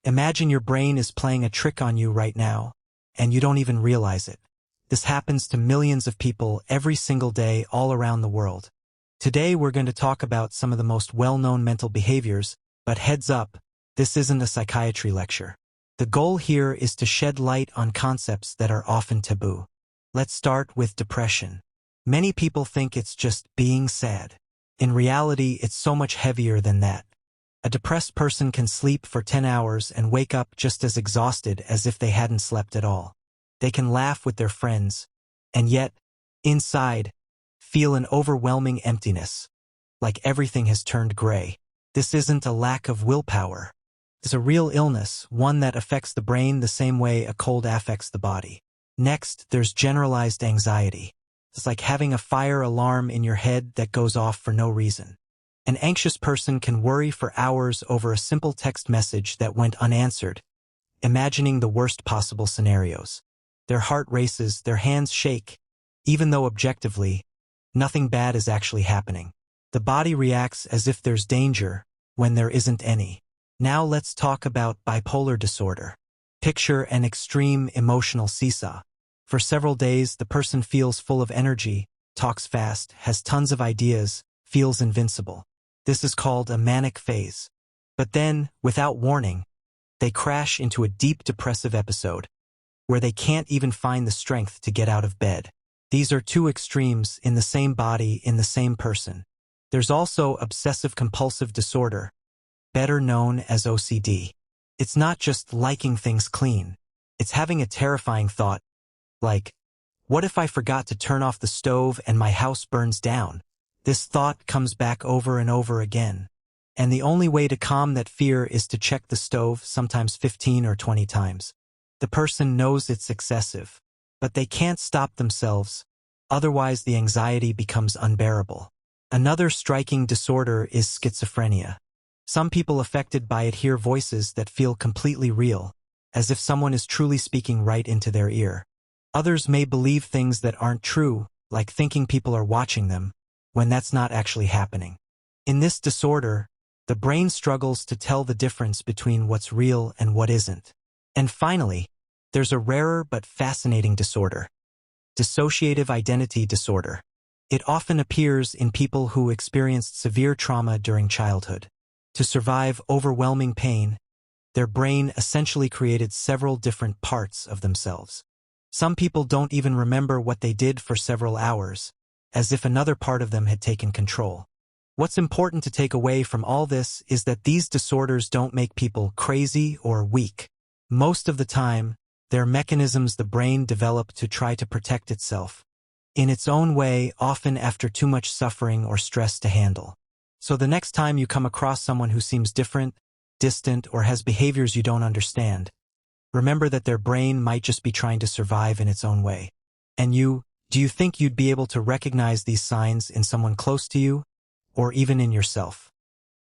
Imagine your brain is playing a trick on you right now, and you don't even realize it. This happens to millions of people every single day all around the world. Today we're going to talk about some of the most well-known mental behaviors, but heads up, this isn't a psychiatry lecture. The goal here is to shed light on concepts that are often taboo. Let's start with depression. Many people think it's just being sad. In reality, it's so much heavier than that. A depressed person can sleep for 10 hours and wake up just as exhausted as if they hadn't slept at all. They can laugh with their friends, and yet, inside, feel an overwhelming emptiness, like everything has turned gray. This isn't a lack of willpower. It's a real illness, one that affects the brain the same way a cold affects the body. Next, there's generalized anxiety. It's like having a fire alarm in your head that goes off for no reason. An anxious person can worry for hours over a simple text message that went unanswered, imagining the worst possible scenarios. Their heart races, their hands shake, even though objectively, nothing bad is actually happening. The body reacts as if there's danger when there isn't any. Now let's talk about bipolar disorder. Picture an extreme emotional seesaw. For several days, the person feels full of energy, talks fast, has tons of ideas, feels invincible. This is called a manic phase. But then, without warning, they crash into a deep depressive episode, where they can't even find the strength to get out of bed. These are two extremes in the same body, in the same person. There's also obsessive-compulsive disorder, better known as OCD. It's not just liking things clean. It's having a terrifying thought, like, what if I forgot to turn off the stove and my house burns down? This thought comes back over and over again. And the only way to calm that fear is to check the stove, sometimes 15 or 20 times. The person knows it's excessive, but they can't stop themselves, otherwise the anxiety becomes unbearable. Another striking disorder is schizophrenia. Some people affected by it hear voices that feel completely real, as if someone is truly speaking right into their ear. Others may believe things that aren't true, like thinking people are watching them, when that's not actually happening. In this disorder, the brain struggles to tell the difference between what's real and what isn't. And finally, there's a rarer but fascinating disorder, dissociative identity disorder. It often appears in people who experienced severe trauma during childhood. To survive overwhelming pain, their brain essentially created several different parts of themselves. Some people don't even remember what they did for several hours, as if another part of them had taken control. What's important to take away from all this is that these disorders don't make people crazy or weak. Most of the time, they're mechanisms the brain developed to try to protect itself, in its own way, often after too much suffering or stress to handle. So the next time you come across someone who seems different, distant, or has behaviors you don't understand, remember that their brain might just be trying to survive in its own way. And do you think you'd be able to recognize these signs in someone close to you, or even in yourself?